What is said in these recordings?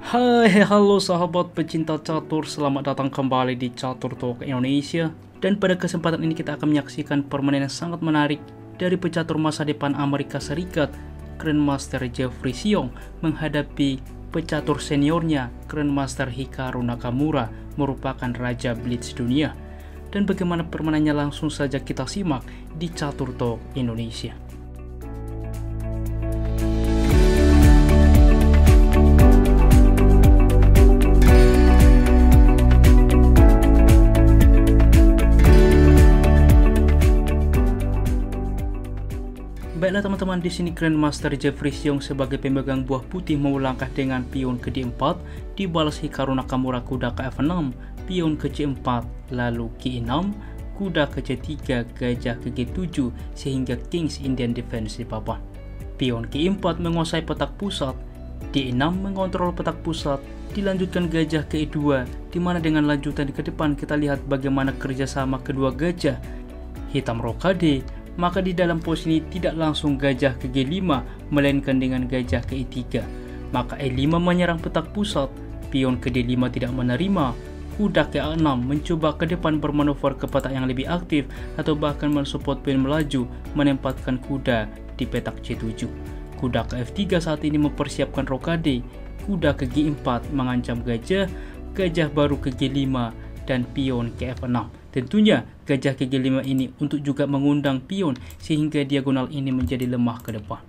Hai, halo sahabat pecinta catur, selamat datang kembali di Catur Talk Indonesia. Dan pada kesempatan ini kita akan menyaksikan permainan yang sangat menarik dari pecatur masa depan Amerika Serikat, Grandmaster Jeffrey Xiong menghadapi pecatur seniornya, Grandmaster Hikaru Nakamura, merupakan Raja Blitz dunia. Dan bagaimana permainannya langsung saja kita simak di Catur Talk Indonesia. Baiklah teman-teman, di sini Grandmaster Jeffrey Xiong sebagai pemegang buah putih mau langkah dengan pion ke D4, dibalas Hikaru Nakamura kuda ke F6, pion ke C4, lalu G6, kuda ke C3, gajah ke G7 sehingga King's Indian Defense di papan. Pion G4 menguasai petak pusat, D6 mengontrol petak pusat, dilanjutkan gajah ke E2, dimana dengan lanjutan ke depan kita lihat bagaimana kerjasama kedua gajah. Hitam rokade, maka di dalam posisi ini tidak langsung gajah ke G5, melainkan dengan gajah ke E3. Maka E5 menyerang petak pusat, pion ke D5 tidak menerima, kuda ke A6 mencoba ke depan bermanuver ke petak yang lebih aktif atau bahkan mensupport pion melaju, menempatkan kuda di petak C7. Kuda ke F3 saat ini mempersiapkan rokade, kuda ke G4 mengancam gajah, gajah baru ke G5, dan pion ke F6. Tentunya gajah ke G5 ini untuk juga mengundang pion sehingga diagonal ini menjadi lemah ke depan.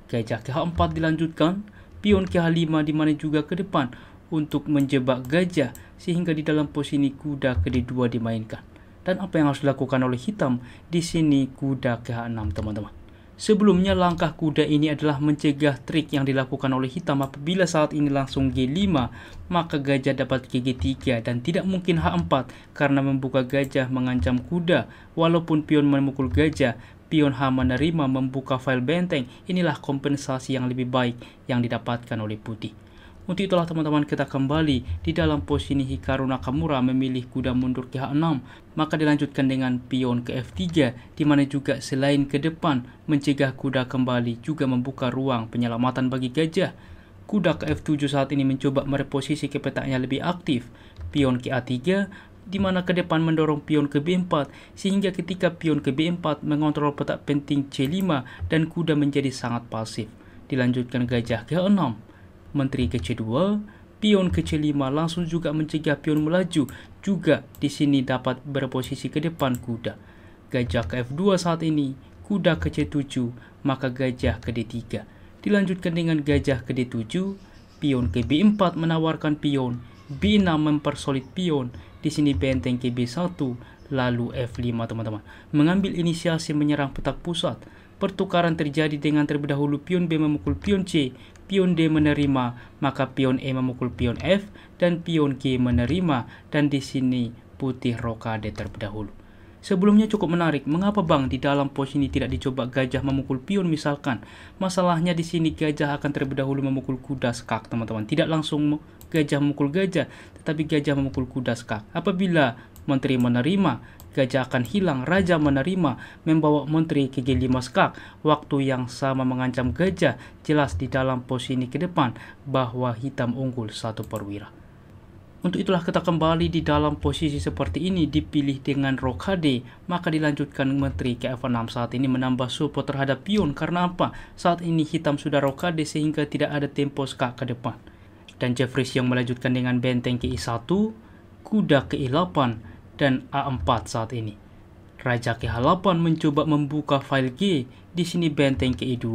Gajah ke H4 dilanjutkan, pion ke H5 dimana juga ke depan untuk menjebak gajah sehingga di dalam posisi kuda ke D2 dimainkan. Dan apa yang harus dilakukan oleh hitam di sini kuda ke H6 teman-teman. Sebelumnya langkah kuda ini adalah mencegah trik yang dilakukan oleh hitam apabila saat ini langsung G5, maka gajah dapat ke G3 dan tidak mungkin H4 karena membuka gajah mengancam kuda. Walaupun pion memukul gajah, pion H menerima membuka file benteng. Inilah kompensasi yang lebih baik yang didapatkan oleh putih. Untuk itulah teman-teman kita kembali di dalam posisi Hikaru Nakamura memilih kuda mundur ke H6, maka dilanjutkan dengan pion ke F3, di mana juga selain ke depan mencegah kuda kembali juga membuka ruang penyelamatan bagi gajah. Kuda ke F7 saat ini mencoba mereposisi ke petaknya lebih aktif, pion ke A3, di mana ke depan mendorong pion ke B4 sehingga ketika pion ke B4 mengontrol petak penting C5 dan kuda menjadi sangat pasif. Dilanjutkan gajah ke A6. Menteri ke C2, pion ke C5 langsung juga mencegah pion melaju, juga di sini dapat berposisi ke depan kuda. Gajah ke F2 saat ini, kuda ke C7, maka gajah ke D3. Dilanjutkan dengan gajah ke D7, pion ke B4 menawarkan pion, B6 mempersolid pion, di sini benteng ke B1, lalu F5 teman-teman. Mengambil inisiasi menyerang petak pusat. Pertukaran terjadi dengan terlebih dahulu pion B memukul pion C, pion D menerima, maka pion E memukul pion F, dan pion G menerima, dan di sini putih rokade terlebih dahulu. Sebelumnya cukup menarik, mengapa bang di dalam posisi ini tidak dicoba gajah memukul pion misalkan? Masalahnya di sini gajah akan terlebih dahulu memukul kuda skak teman-teman, tidak langsung gajah memukul gajah, tetapi gajah memukul kuda skak. Apabila menteri menerima, gajah akan hilang, raja menerima, membawa menteri ke G5 skak, waktu yang sama mengancam gajah, jelas di dalam posisi ke depan bahwa hitam unggul 1 perwira. Untuk itulah kita kembali di dalam posisi seperti ini, dipilih dengan rokade, maka dilanjutkan menteri ke F6 saat ini menambah support terhadap pion. Karena apa? Saat ini hitam sudah rokade sehingga tidak ada tempo skak ke depan. Dan Jeffrey Xiong melanjutkan dengan benteng ke I1, kuda ke I8, dan A4 saat ini. Raja ke H8 mencoba membuka file G, di sini benteng ke E2,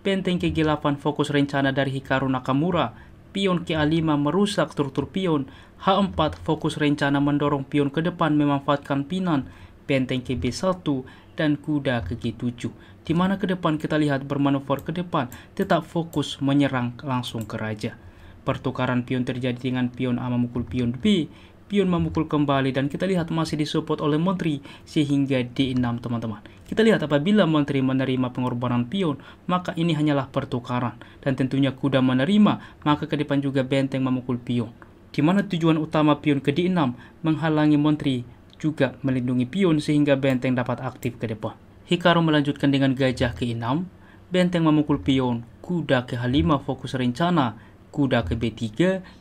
benteng ke G8 fokus rencana dari Hikaru Nakamura, pion ke A5 merusak struktur pion, H4 fokus rencana mendorong pion ke depan memanfaatkan pinan, benteng ke B1, dan kuda ke G7. Di mana ke depan kita lihat bermanuver ke depan, tetap fokus menyerang langsung ke raja. Pertukaran pion terjadi dengan pion A memukul pion B, pion memukul kembali dan kita lihat masih disupport oleh menteri sehingga D6 teman-teman. Kita lihat apabila menteri menerima pengorbanan pion, maka ini hanyalah pertukaran dan tentunya kuda menerima, maka ke depan juga benteng memukul pion. Di mana tujuan utama pion ke D6 menghalangi menteri juga melindungi pion sehingga benteng dapat aktif ke depan. Hikaru melanjutkan dengan gajah ke E6, benteng memukul pion, kuda ke H5 fokus rencana, kuda ke B3,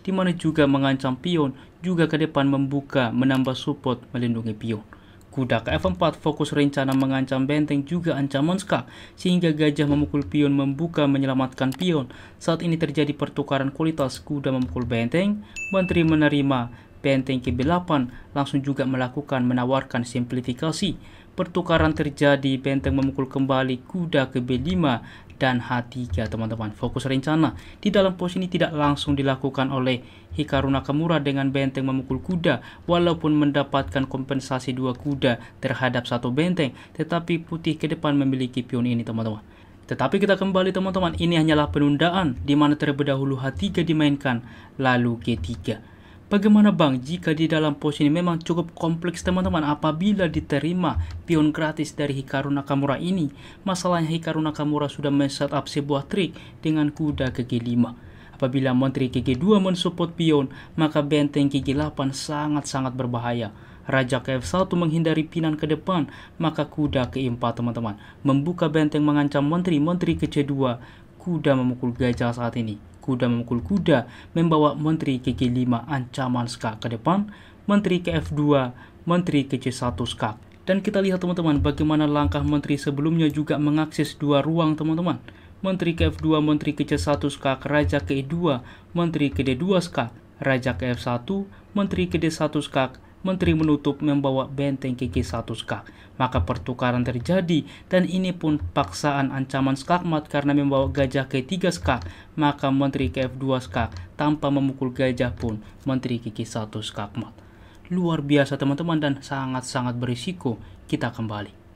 di mana juga mengancam pion, juga ke depan membuka, menambah support, melindungi pion. Kuda ke F4 fokus rencana mengancam benteng juga ancaman skak, sehingga gajah memukul pion membuka menyelamatkan pion. Saat ini terjadi pertukaran kualitas, kuda memukul benteng, menteri menerima, benteng ke B8 langsung juga menawarkan simplifikasi. Pertukaran terjadi, benteng memukul kembali, kuda ke B5 dan H3 teman-teman. Fokus rencana di dalam pos ini tidak langsung dilakukan oleh Hikaru Nakamura dengan benteng memukul kuda, walaupun mendapatkan kompensasi 2 kuda terhadap 1 benteng, tetapi putih ke depan memiliki pion ini teman-teman. Tetapi kita kembali teman-teman, ini hanyalah penundaan di mana terlebih dahulu H3 dimainkan lalu G3. Bagaimana bang jika di dalam pos ini memang cukup kompleks teman-teman apabila diterima pion gratis dari Hikaru Nakamura ini? Masalahnya Hikaru Nakamura sudah men-setup sebuah trik dengan kuda ke G5. Apabila menteri ke G2 mensupport pion, maka benteng ke G8 sangat-sangat berbahaya. Raja ke F1 menghindari pinan ke depan, maka kuda ke E4 teman-teman. Membuka benteng mengancam menteri ke C2, kuda memukul gajah saat ini. Kuda memukul kuda, membawa menteri ke G5, ancaman skak ke depan, menteri ke F2, menteri ke C1 skak. Dan kita lihat teman-teman bagaimana langkah menteri sebelumnya juga mengakses 2 ruang teman-teman. Menteri ke F2, menteri ke C1 skak, raja ke E2, menteri ke D2 skak, raja ke F1, menteri ke D1 skak, menteri menutup membawa benteng ke G1 skak. Maka pertukaran terjadi dan ini pun paksaan ancaman skakmat karena membawa gajah ke 3 skak. Maka menteri ke F2 skak tanpa memukul gajah pun menteri ke G1 skakmat. Luar biasa teman-teman dan sangat-sangat berisiko. Kita kembali.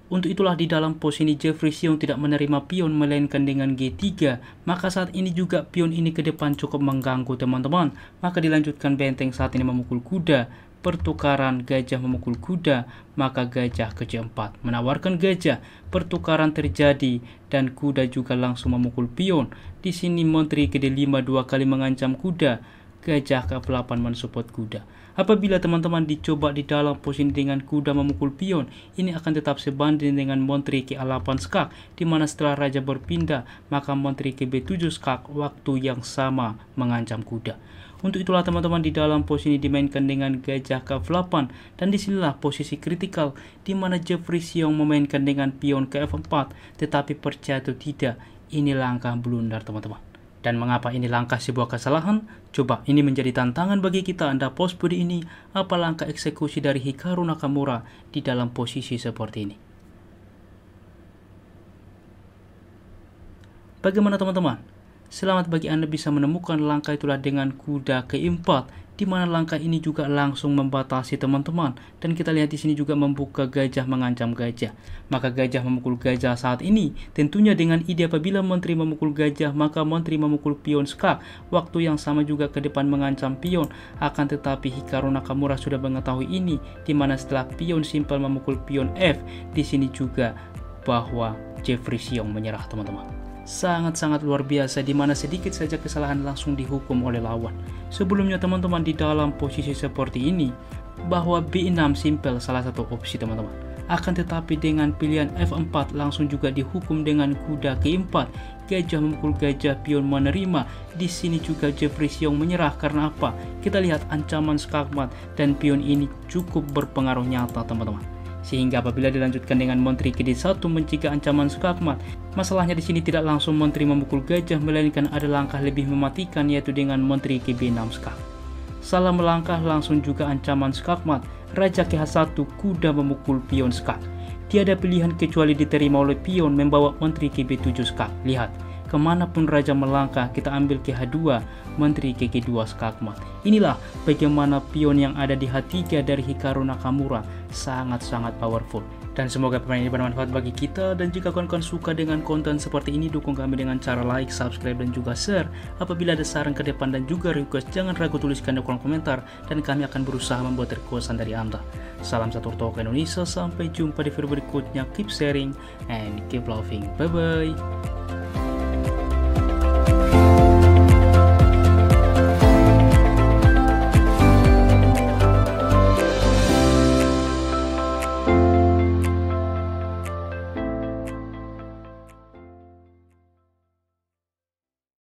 Untuk itulah di dalam pos ini Jeffrey Xiong tidak menerima pion melainkan dengan G3. Maka saat ini juga pion ini ke depan cukup mengganggu teman-teman. Maka dilanjutkan benteng saat ini memukul kuda. Pertukaran gajah memukul kuda, maka gajah ke C4 menawarkan gajah. Pertukaran terjadi dan kuda juga langsung memukul pion. Di sini menteri ke D5 2 kali mengancam kuda. Gajah ke F8 mensupport kuda. Apabila teman-teman dicoba di dalam posisi dengan kuda memukul pion, ini akan tetap sebanding dengan menteri ke A8 skak, di mana setelah raja berpindah, maka menteri ke B7 skak waktu yang sama mengancam kuda. Untuk itulah teman-teman di dalam posisi dimainkan dengan gajah ke F8 dan disinilah posisi kritikal di mana Jeffrey Xiong memainkan dengan pion ke F4, tetapi percaya atau tidak, ini langkah blunder teman-teman. Dan mengapa ini langkah sebuah kesalahan? Coba ini menjadi tantangan bagi kita. Anda post video ini, apa langkah eksekusi dari Hikaru Nakamura di dalam posisi seperti ini? Bagaimana teman-teman? Selamat bagi Anda bisa menemukan langkah itulah dengan kuda ke E4, di mana langkah ini juga langsung membatasi teman-teman. Dan kita lihat di sini juga membuka gajah mengancam gajah. Maka gajah memukul gajah saat ini. Tentunya dengan ide apabila menteri memukul gajah, maka menteri memukul pion skak. Waktu yang sama juga ke depan mengancam pion. Akan tetapi Hikaru Nakamura sudah mengetahui ini, di mana setelah pion simpel memukul pion F, di sini juga bahwa Jeffrey Xiong menyerah teman-teman. Sangat-sangat luar biasa di mana sedikit saja kesalahan langsung dihukum oleh lawan. Sebelumnya teman-teman di dalam posisi seperti ini bahwa B6 simple salah satu opsi teman-teman. Akan tetapi dengan pilihan F4 langsung juga dihukum dengan kuda ke E4. Gajah memukul gajah, pion menerima. Di sini juga Jeffrey Xiong menyerah karena apa? Kita lihat ancaman skakmat dan pion ini cukup berpengaruh nyata teman-teman. Sehingga apabila dilanjutkan dengan menteri ke D1 mencegah ancaman skakmat, masalahnya di sini tidak langsung menteri memukul gajah, melainkan ada langkah lebih mematikan yaitu dengan menteri ke B6 skak. Salah melangkah langsung juga ancaman skakmat, raja ke H1 kuda memukul pion skak. Tiada pilihan kecuali diterima oleh pion membawa menteri ke B7 skak. Lihat, kemanapun raja melangkah kita ambil ke H2, menteri ke G2 skakmat. Inilah bagaimana pion yang ada di H3 dari Hikaru Nakamura sangat-sangat powerful. Dan semoga permainan ini bermanfaat bagi kita. Dan jika kawan-kawan suka dengan konten seperti ini, dukung kami dengan cara like, subscribe, dan juga share. Apabila ada saran ke depan dan juga request, jangan ragu tuliskan di kolom komentar dan kami akan berusaha membuat requestan dari Anda. Salam satu Toka Indonesia, sampai jumpa di video berikutnya. Keep sharing and keep loving. Bye bye.